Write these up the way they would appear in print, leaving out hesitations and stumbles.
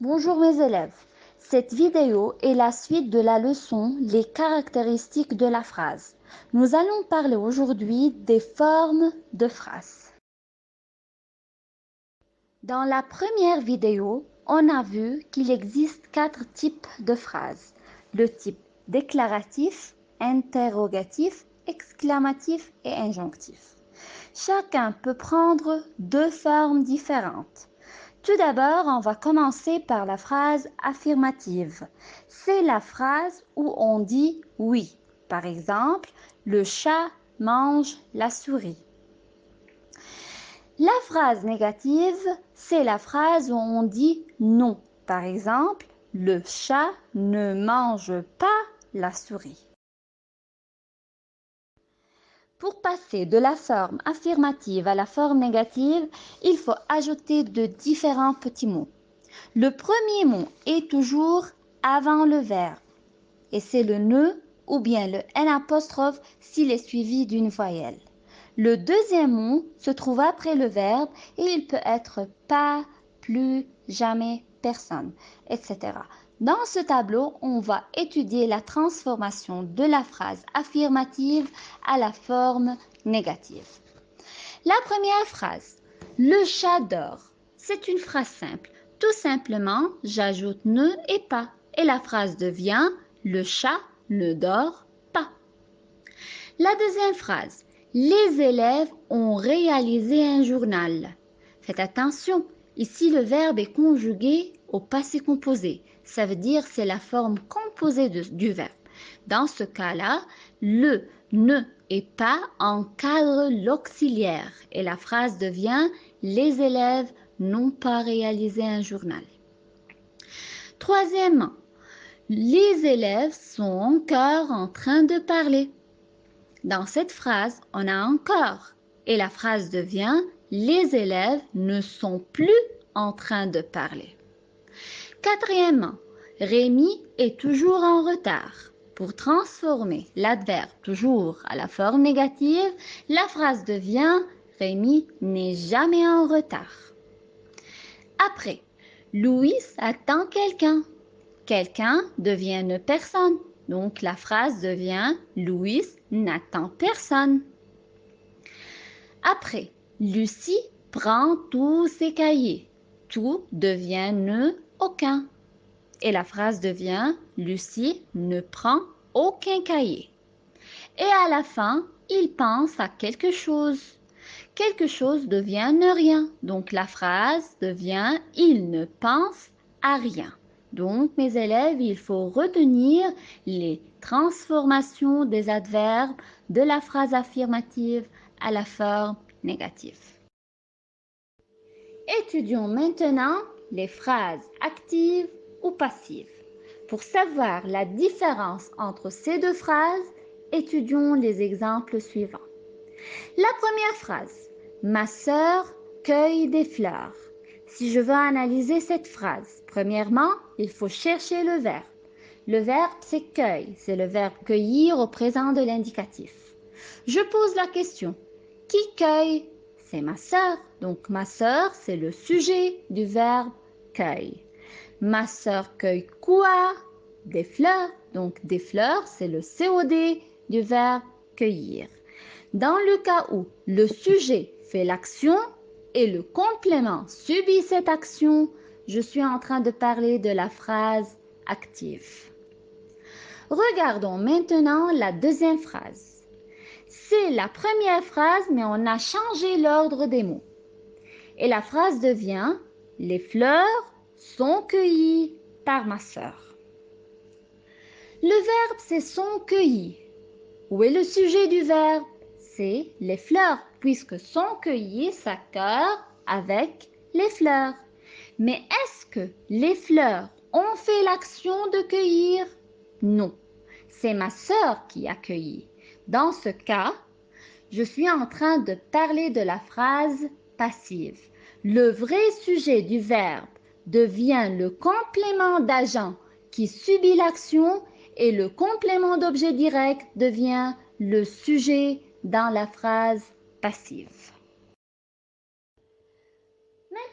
Bonjour mes élèves, cette vidéo est la suite de la leçon Les caractéristiques de la phrase. Nous allons parler aujourd'hui des formes de phrases. Dans la première vidéo, on a vu qu'il existe 4 types de phrases. Le type déclaratif, interrogatif, exclamatif et injonctif. Chacun peut prendre 2 formes différentes. Tout d'abord, on va commencer par la phrase affirmative. C'est la phrase où on dit oui. Par exemple, le chat mange la souris. La phrase négative, c'est la phrase où on dit non. Par exemple, le chat ne mange pas la souris. Pour passer de la forme affirmative à la forme négative, il faut ajouter de différents petits mots. Le premier mot est toujours avant le verbe et c'est le ne ou bien le n' s'il est suivi d'une voyelle. Le deuxième mot se trouve après le verbe et il peut être pas, plus, jamais, personne, etc. Dans ce tableau, on va étudier la transformation de la phrase affirmative à la forme négative. La première phrase, le chat dort, c'est une phrase simple. Tout simplement, j'ajoute ne et pas et la phrase devient le chat ne dort pas. La deuxième phrase, les élèves ont réalisé un journal. Faites attention, ici le verbe est conjugué au passé composé. Ça veut dire c'est la forme composée du verbe. Dans ce cas-là, le ne et pas encadre l'auxiliaire et la phrase devient les élèves n'ont pas réalisé un journal. Troisièmement, les élèves sont encore en train de parler. Dans cette phrase, on a encore et la phrase devient les élèves ne sont plus en train de parler. Quatrièmement, Rémi est toujours en retard. Pour transformer l'adverbe toujours à la forme négative, la phrase devient Rémi n'est jamais en retard. Après, Louis attend quelqu'un. Quelqu'un devient une personne. Donc la phrase devient Louis n'attend personne. Après, Lucie prend tous ses cahiers. Tout devient ne aucun. Et la phrase devient Lucie ne prend aucun cahier. Et à la fin, il pense à quelque chose. Quelque chose devient ne rien. Donc la phrase devient il ne pense à rien. Donc mes élèves, il faut retenir les transformations des adverbes de la phrase affirmative à la forme négative. Étudions maintenant les phrases actives ou passives. Pour savoir la différence entre ces deux phrases, étudions les exemples suivants. La première phrase, ma sœur cueille des fleurs. Si je veux analyser cette phrase, premièrement, il faut chercher le verbe. Le verbe, c'est cueille, c'est le verbe cueillir au présent de l'indicatif. Je pose la question, qui cueille? C'est ma sœur. Donc ma sœur, c'est le sujet du verbe cueille. Ma sœur cueille quoi? Des fleurs. Donc des fleurs, c'est le COD du verbe cueillir. Dans le cas où le sujet fait l'action et le complément subit cette action, je suis en train de parler de la phrase active. Regardons maintenant la deuxième phrase. C'est la première phrase, mais on a changé l'ordre des mots. Et la phrase devient « Les fleurs sont cueillies par ma sœur ». Le verbe, c'est « sont cueillies ». Où est le sujet du verbe? C'est les fleurs, puisque sont cueillies s'accorde avec les fleurs. Mais est-ce que les fleurs ont fait l'action de cueillir? Non, c'est ma sœur qui a cueilli. Dans ce cas, je suis en train de parler de la phrase passive. Le vrai sujet du verbe devient le complément d'agent qui subit l'action et le complément d'objet direct devient le sujet dans la phrase passive.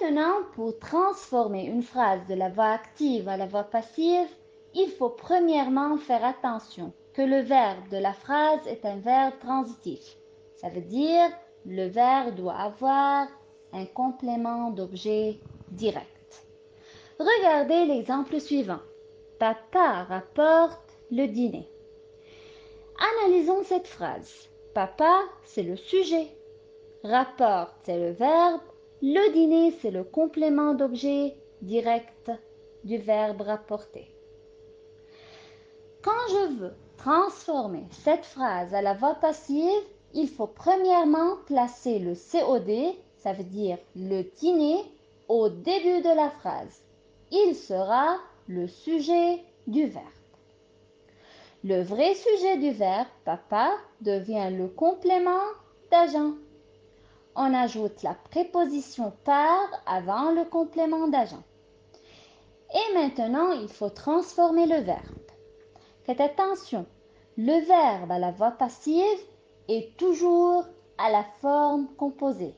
Maintenant, pour transformer une phrase de la voix active à la voix passive, il faut premièrement faire attention que le verbe de la phrase est un verbe transitif. Ça veut dire le verbe doit avoir un complément d'objet direct. Regardez l'exemple suivant. Papa rapporte le dîner. Analysons cette phrase. Papa, c'est le sujet. Rapporte, c'est le verbe. Le dîner, c'est le complément d'objet direct du verbe rapporter. Quand je veux transformer cette phrase à la voix passive, il faut premièrement placer le COD, ça veut dire le dîner, au début de la phrase. Il sera le sujet du verbe. Le vrai sujet du verbe papa devient le complément d'agent. On ajoute la préposition par avant le complément d'agent. Et maintenant, il faut transformer le verbe. Faites attention, le verbe à la voix passive est toujours à la forme composée.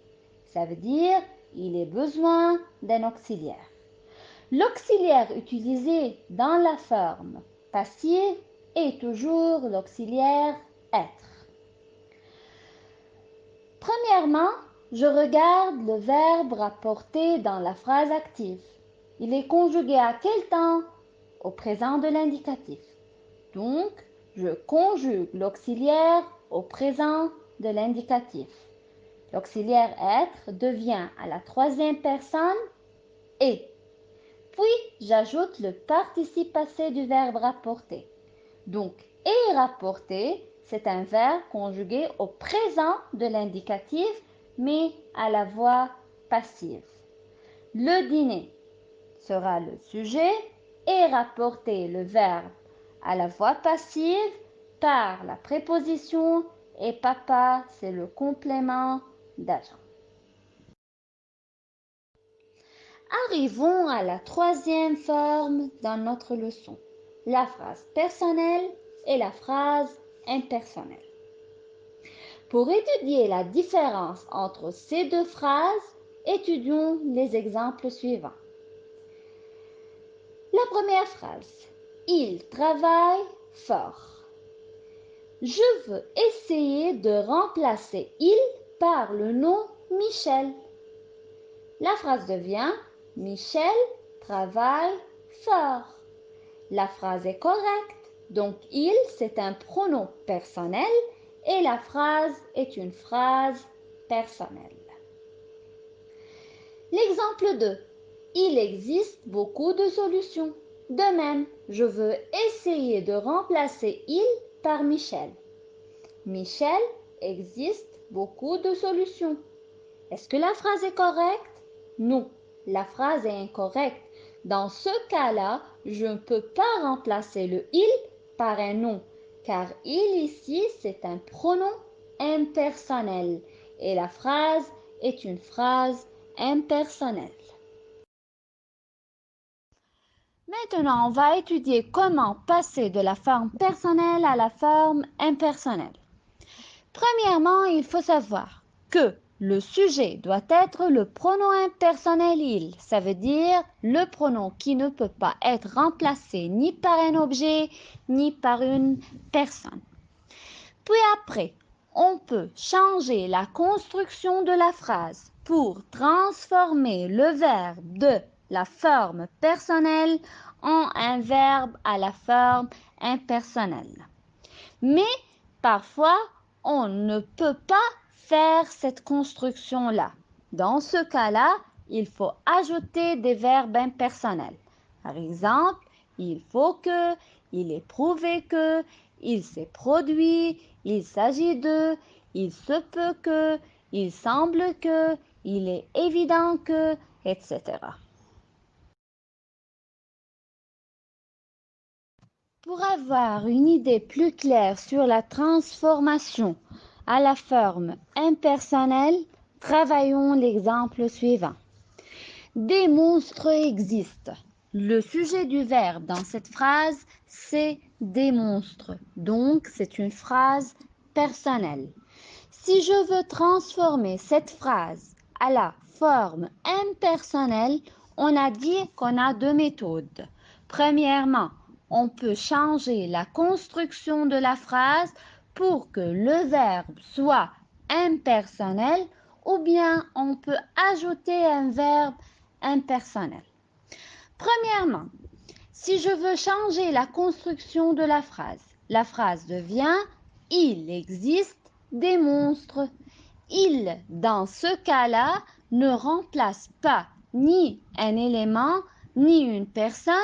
Ça veut dire il a besoin d'un auxiliaire. L'auxiliaire utilisé dans la forme passive est toujours l'auxiliaire être. Premièrement, je regarde le verbe rapporté dans la phrase active. Il est conjugué à quel temps? Au présent de l'indicatif. Donc, je conjugue l'auxiliaire au présent de l'indicatif. L'auxiliaire être devient à la troisième personne et. Puis, j'ajoute le participe passé du verbe rapporter. Donc, et rapporter, c'est un verbe conjugué au présent de l'indicatif, mais à la voix passive. Le dîner sera le sujet et rapporter le verbe à la voix passive par la préposition et papa, c'est le complément d'agent. Arrivons à la troisième forme dans notre leçon, la phrase personnelle et la phrase impersonnelle. Pour étudier la différence entre ces deux phrases, étudions les exemples suivants. La première phrase, il travaille fort. Je veux essayer de remplacer il par le nom Michel. La phrase devient Michel travaille fort. La phrase est correcte, donc il, c'est un pronom personnel et la phrase est une phrase personnelle. L'exemple 2. Il existe beaucoup de solutions. De même, je veux essayer de remplacer il par Michel. Michel, existe beaucoup de solutions. Est-ce que la phrase est correcte? Non, la phrase est incorrecte. Dans ce cas-là, je ne peux pas remplacer le il par un nom, car il ici, c'est un pronom impersonnel et la phrase est une phrase impersonnelle. Maintenant, on va étudier comment passer de la forme personnelle à la forme impersonnelle. Premièrement, il faut savoir que le sujet doit être le pronom impersonnel il. Ça veut dire le pronom qui ne peut pas être remplacé ni par un objet ni par une personne. Puis après, on peut changer la construction de la phrase pour transformer le verbe de la forme personnelle en un verbe à la forme impersonnelle. Mais parfois, on ne peut pas faire cette construction-là. Dans ce cas-là, il faut ajouter des verbes impersonnels. Par exemple, il faut que, il est prouvé que, il s'est produit, il s'agit de, il se peut que, il semble que, il est évident que, etc. Pour avoir une idée plus claire sur la transformation à la forme impersonnelle, travaillons l'exemple suivant. Des monstres existent. Le sujet du verbe dans cette phrase, c'est des monstres. Donc, c'est une phrase personnelle. Si je veux transformer cette phrase à la forme impersonnelle, on a dit qu'on a deux méthodes. Premièrement, on peut changer la construction de la phrase pour que le verbe soit impersonnel ou bien on peut ajouter un verbe impersonnel. Premièrement, si je veux changer la construction de la phrase devient « Il existe des monstres ». Il, dans ce cas-là, ne remplace pas ni un élément, ni une personne,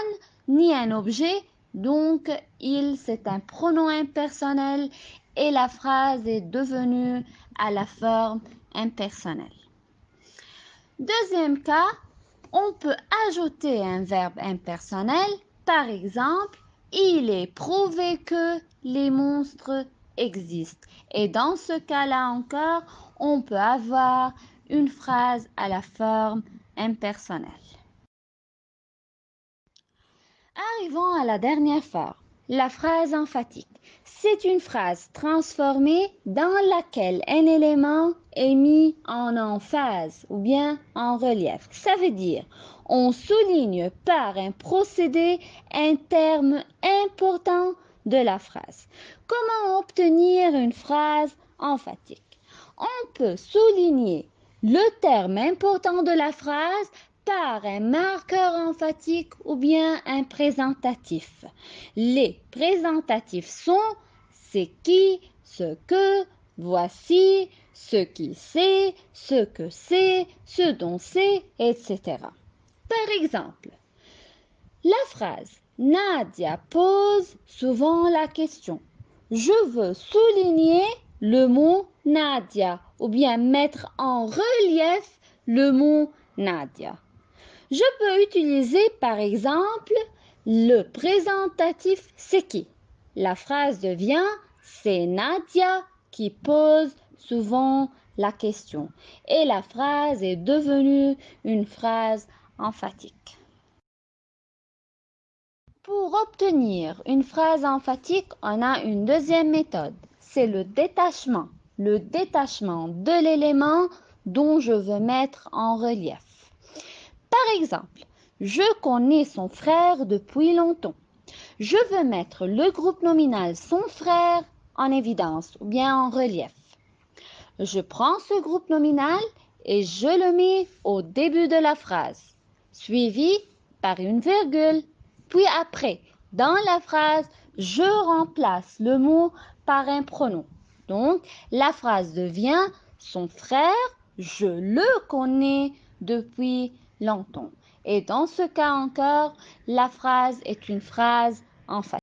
ni un objet. Donc, il, c'est un pronom impersonnel et la phrase est devenue à la forme impersonnelle. Deuxième cas, on peut ajouter un verbe impersonnel. Par exemple, il est prouvé que les monstres existent. Et dans ce cas-là encore, on peut avoir une phrase à la forme impersonnelle. Arrivons à la dernière forme, la phrase emphatique. C'est une phrase transformée dans laquelle un élément est mis en emphase ou bien en relief. Ça veut dire, on souligne par un procédé un terme important de la phrase. Comment obtenir une phrase emphatique? On peut souligner le terme important de la phrase par un marqueur emphatique ou bien un présentatif. Les présentatifs sont c'est qui, ce que, voici, ce qui c'est, ce que c'est, ce dont c'est, etc. Par exemple, la phrase Nadia pose souvent la question. Je veux souligner le mot Nadia ou bien mettre en relief le mot Nadia. Je peux utiliser par exemple le présentatif c'est qui. La phrase devient c'est Nadia qui pose souvent la question et la phrase est devenue une phrase emphatique. Pour obtenir une phrase emphatique, on a une deuxième méthode, c'est le détachement de l'élément dont je veux mettre en relief. Par exemple, je connais son frère depuis longtemps. Je veux mettre le groupe nominal son frère en évidence ou bien en relief. Je prends ce groupe nominal et je le mets au début de la phrase, suivi par une virgule. Puis après, dans la phrase, je remplace le mot par un pronom. Donc, la phrase devient son frère, je le connais depuis longtemps. Et dans ce cas encore, la phrase est une phrase emphatique.